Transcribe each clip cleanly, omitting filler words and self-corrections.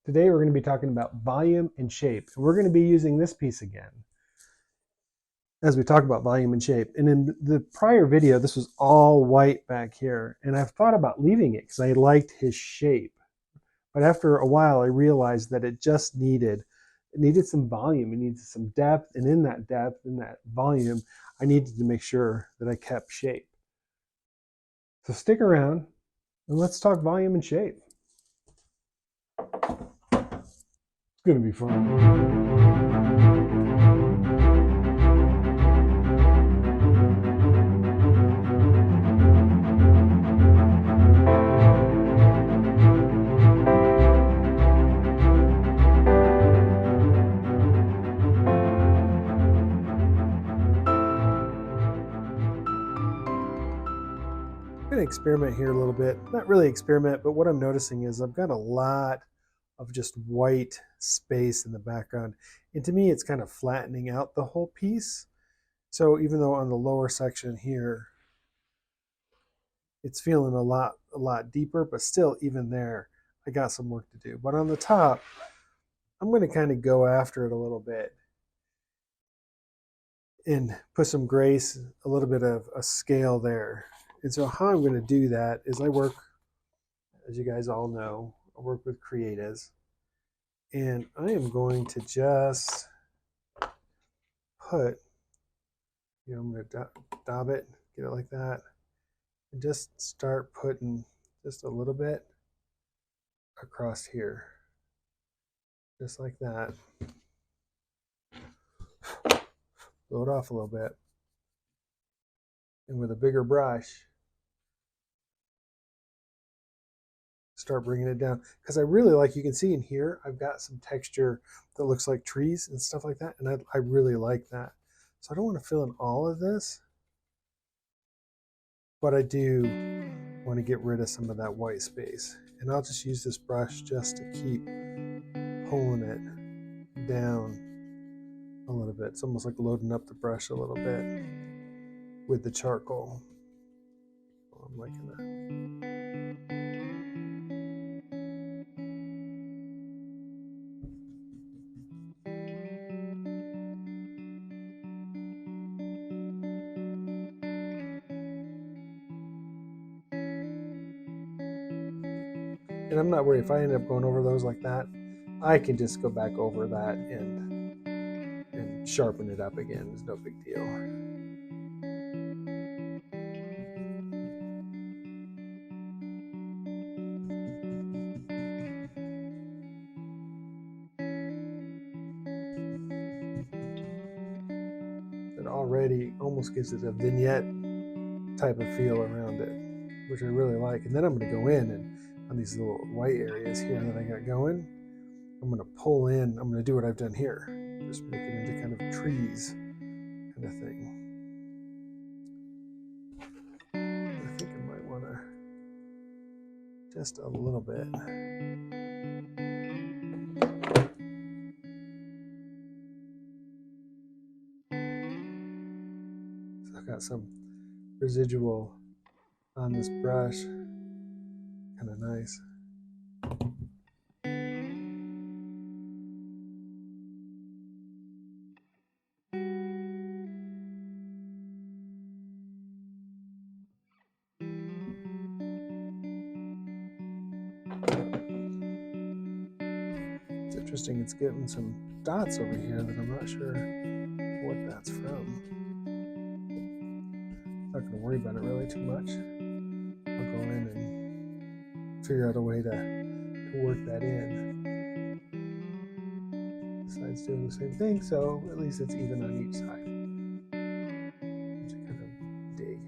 Today we're going to be talking about volume and shape. And we're going to be using this piece again as we talk about volume and shape. And in the prior video, this was all white back here. And I've thought about leaving it because I liked his shape. But after a while, I realized that it just needed some volume. It needed some depth. And in that depth, in that volume, I needed to make sure that I kept shape. So stick around and let's talk volume and shape. It's going to be fun. I'm going to experiment here a little bit. Not really experiment, but what I'm noticing is I've got a lot of just white space in the background. And to me, it's kind of flattening out the whole piece. So even though on the lower section here, it's feeling a lot deeper, but still even there, I got some work to do. But on the top, I'm going to kind of go after it a little bit and put some grace, a little bit of a scale there. And so how I'm going to do that is I work, as you guys all know, I work with Creatives. And I am going to just put, I'm going to dab it, get it like that, and just start putting just a little bit across here, just like that. Blow it off a little bit. And with a bigger brush, start bringing it down. Because I really like, you can see in here, I've got some texture that looks like trees and stuff like that. And I really like that. So I don't want to fill in all of this, but I do want to get rid of some of that white space. And I'll just use this brush just to keep pulling it down a little bit. It's almost like loading up the brush a little bit with the charcoal. Oh, I'm liking that. And I'm not worried if I end up going over those like that, I can just go back over that and sharpen it up again. It's no big deal. It already almost gives it a vignette type of feel around it, which I really like. And then I'm going to go in and on these little white areas here that I got going, I'm going to pull in, I'm going to do what I've done here, just make it into kind of trees kind of thing. I think I might want to just a little bit. So I've got some residual on this brush, kind of nice. It's interesting, it's getting some dots over here that I'm not sure what that's from. Not going to worry about it really too much. I'll go in and figure out a way to work that in. The side's doing the same thing, so at least it's even on each side. Which I kind of dig.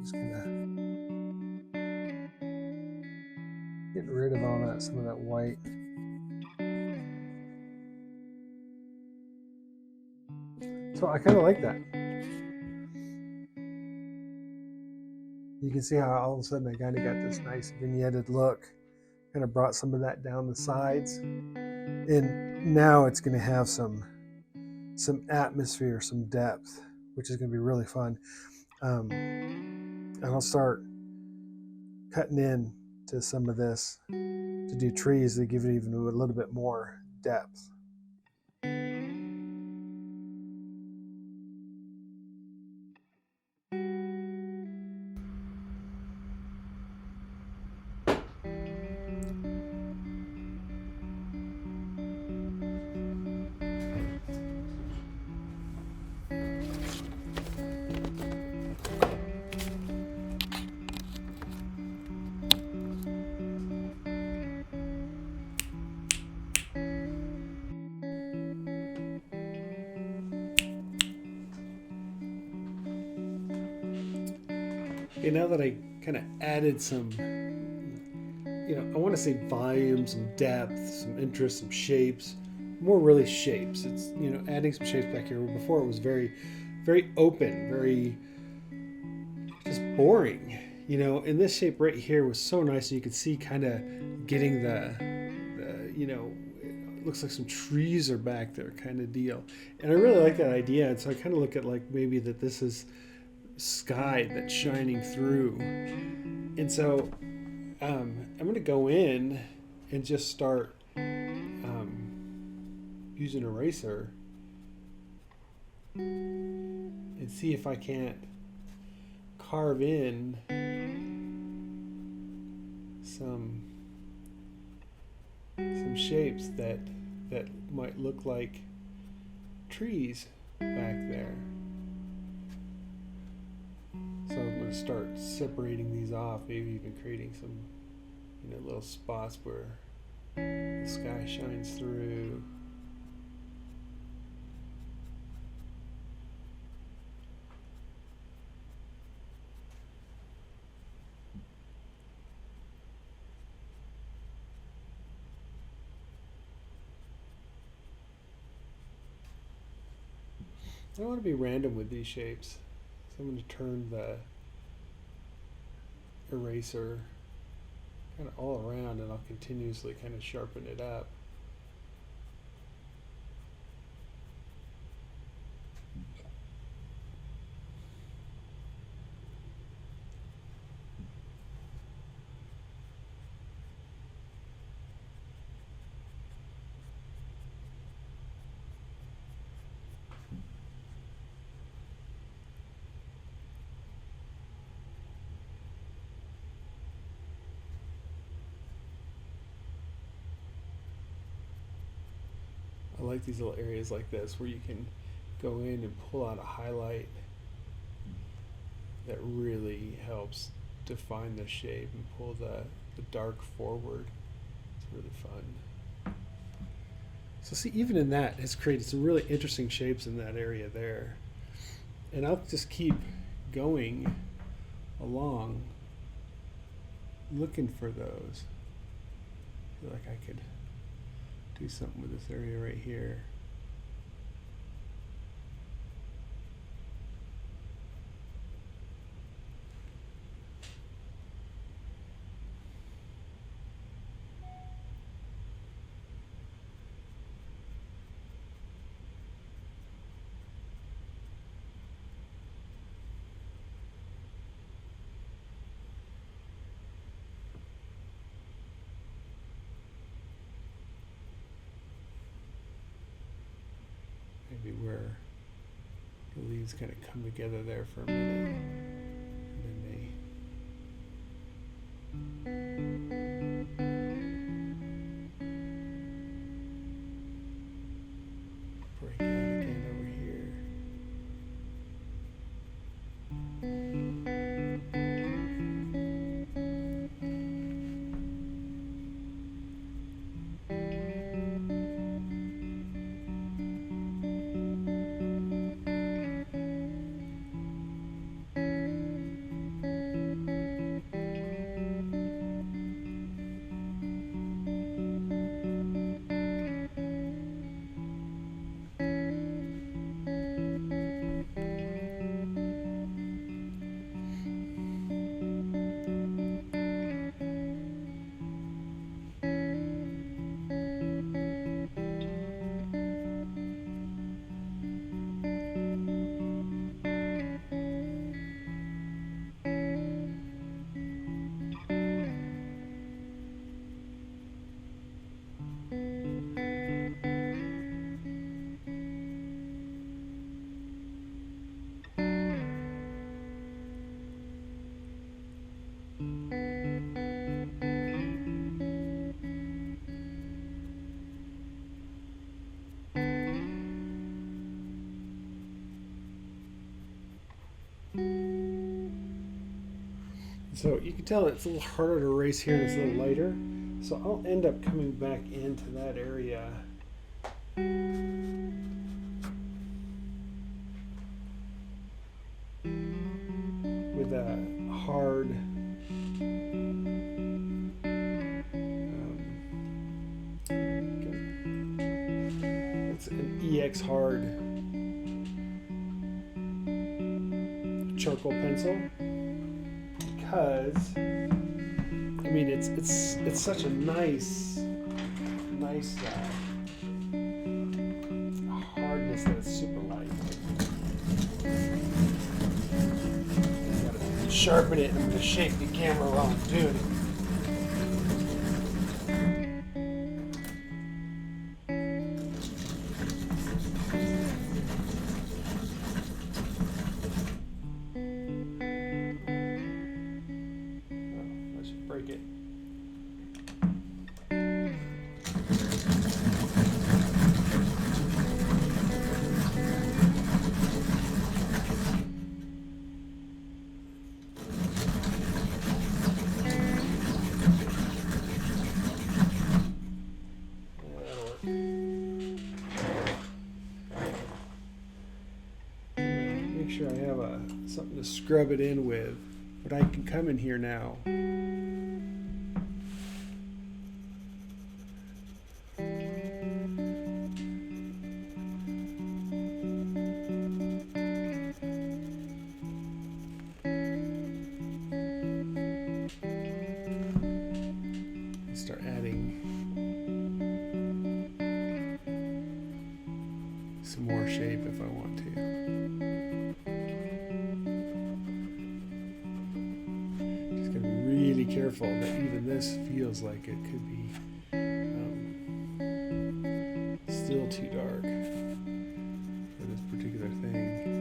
Just kind of getting rid of all that, some of that white. So I kind of like that. You can see how all of a sudden I kind of got this nice vignetted look. Kind of brought some of that down the sides. And now it's going to have some atmosphere, some depth, which is going to be really fun. and I'll start cutting in to some of this to do trees to give it even a little bit more depth. Okay, now that I kind of added some, I want to say volume, some depth, some interest, some shapes, more really shapes. It's, adding some shapes back here. Before it was very, very open, very just boring, and this shape right here was so nice. You could see kind of getting the it looks like some trees are back there kind of deal. And I really like that idea. And so I kind of look at like maybe that this is sky that's shining through. And so I'm going to go in and just start using an eraser and see if I can't carve in some shapes that might look like trees back there. So I'm going to start separating these off, maybe even creating some little spots where the sky shines through. I don't want to be random with these shapes, so I'm going to turn the eraser kind of all around, and I'll continuously kind of sharpen it up. I like these little areas like this where you can go in and pull out a highlight that really helps define the shape and pull the dark forward. It's really fun. So see, even in that has created some really interesting shapes in that area there. And I'll just keep going along looking for those. I feel like I could do something with this area right here. Maybe where the leaves kind of come together there for a minute, and then they break out again over here. So you can tell it's a little harder to erase here and it's a little lighter. So I'll end up coming back into that area. With a hard it's an EX hard charcoal pencil, because I mean it's such a nice hardness that it's super light. Gotta sharpen it. I'm gonna shake the camera while I'm doing it. Break it. That'll work. Make sure I have something to scrub it in with, but I can come in here now. Start adding some more shape if I want to. Just gotta be really careful that even this feels like it could be still too dark for this particular thing.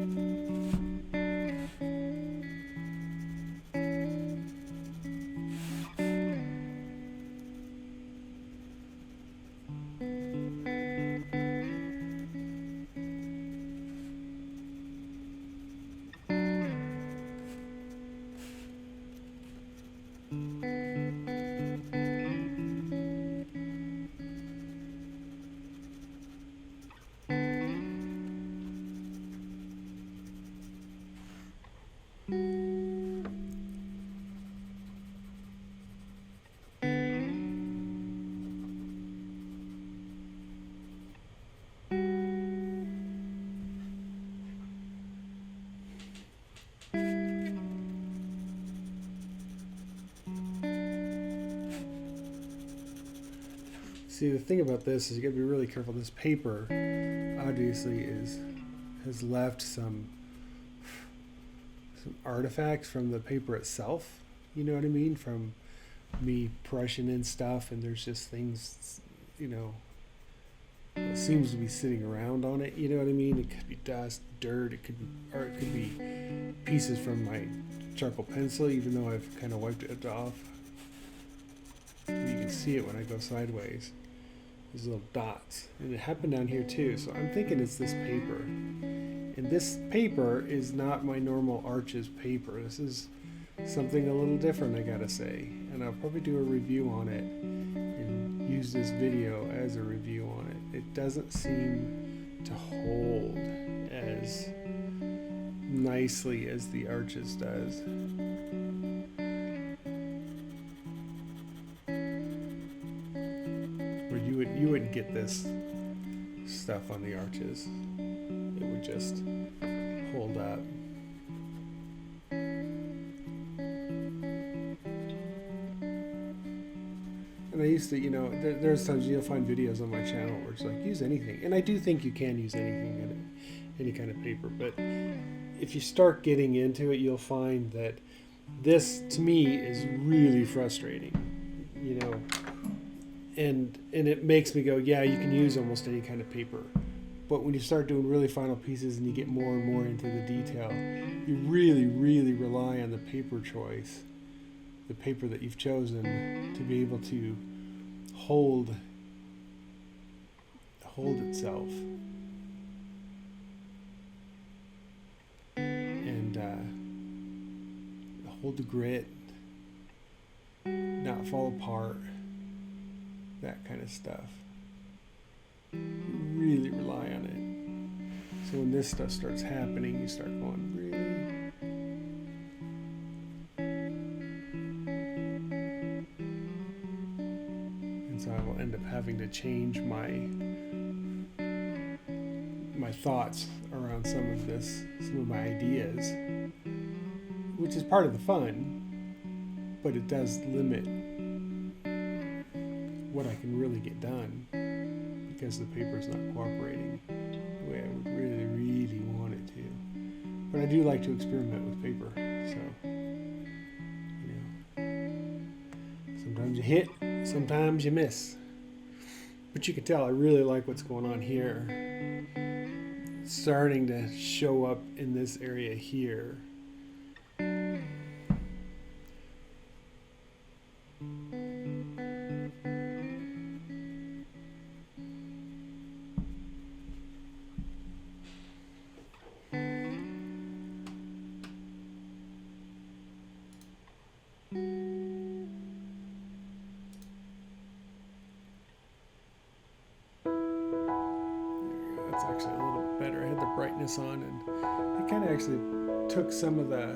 See, the thing about this is you gotta be really careful. This paper obviously has left some artifacts from the paper itself. You know what I mean? From me brushing in stuff, and there's just things, you know, that seems to be sitting around on it. You know what I mean? It could be dust, dirt. It could be, or it could be pieces from my charcoal pencil, even though I've kind of wiped it off. You can see it when I go sideways. These little dots, and it happened down here too. So I'm thinking it's this paper, and this paper is not my normal Arches paper. This is something a little different, I gotta say, and I'll probably do a review on it and use this video as a review on it. It doesn't seem to hold as nicely as the Arches does. You wouldn't get this stuff on the Arches. It would just hold up. And I used to, you know, there's times you'll find videos on my channel where it's like, use anything. And I do think you can use anything in any kind of paper. But if you start getting into it, you'll find that this, to me, is really frustrating. You know, and it makes me go, yeah, you can use almost any kind of paper, but when you start doing really final pieces and you get more and more into the detail, you really rely on the paper choice the paper that you've chosen to be able to hold itself and hold the grit, not fall apart, that kind of stuff. Really rely on it. So when this stuff starts happening, you start going, really? And so I will end up having to change my thoughts around some of my ideas, which is part of the fun, but it does limit what I can really get done because the paper's not cooperating the way I would really, really want it to. But I do like to experiment with paper, so sometimes you hit, sometimes you miss. But you can tell I really like what's going on here. It's starting to show up in this area here. That's actually a little bit better. I had the brightness on, and it kind of actually took some of the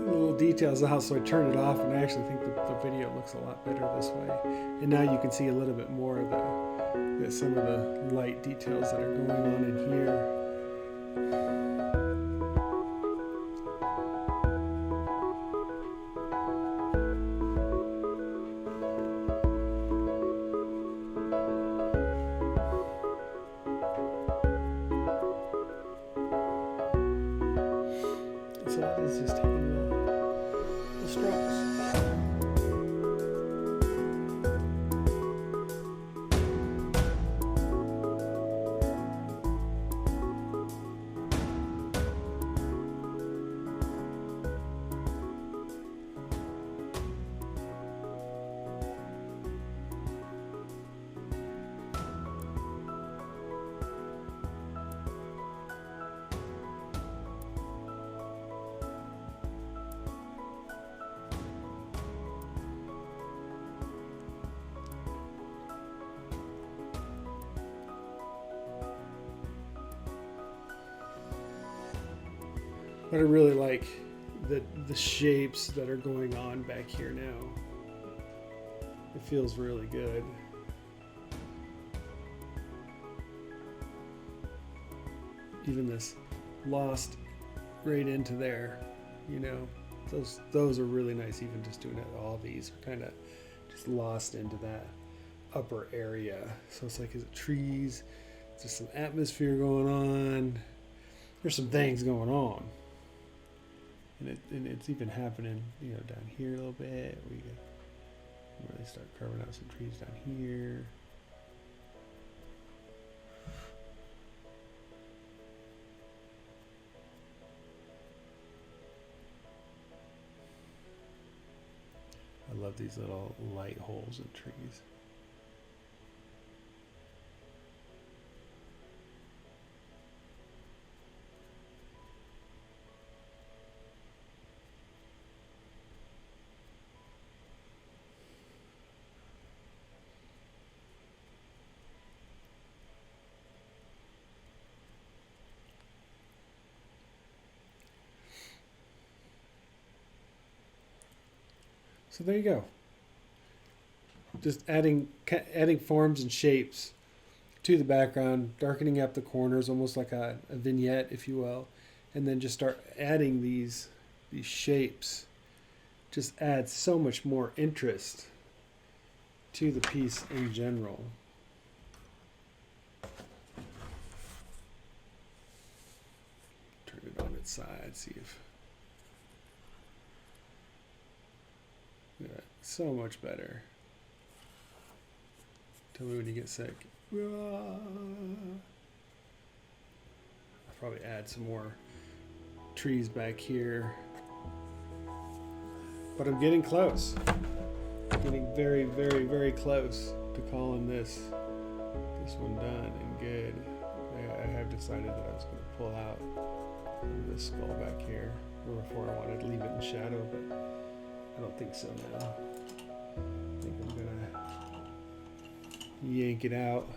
little details out, so I turned it off, and I actually think the video looks a lot better this way. And now you can see a little bit more of some of the light details that are going on in here. So that is just taking the strokes. But I really like the shapes that are going on back here now. It feels really good. Even this lost right into there, those are really nice. Even just doing it, all these are kind of just lost into that upper area. So it's like, is it trees? There's some atmosphere going on. There's some things going on. And it's even happening, down here a little bit. We can really start carving out some trees down here. I love these little light holes in trees. So there you go. Just adding forms and shapes to the background, darkening up the corners, almost like a vignette, if you will, and then just start adding these shapes. Just adds so much more interest to the piece in general. Turn it on its side, see if. Yeah, so much better. Tell me when you get sick. I'll probably add some more trees back here. but I'm getting close. Getting very, very, very close to calling this one done and good. I have decided that I was going to pull out this skull back here. Before I wanted to leave it in shadow, but I don't think so now. I think I'm going to yank it out.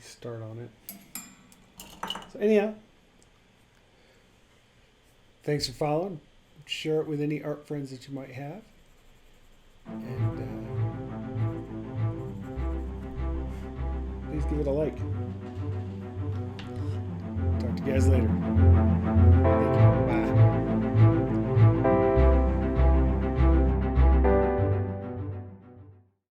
Start on it. So anyhow, thanks for following. Share it with any art friends that you might have, and please give it a like. Talk to you guys later.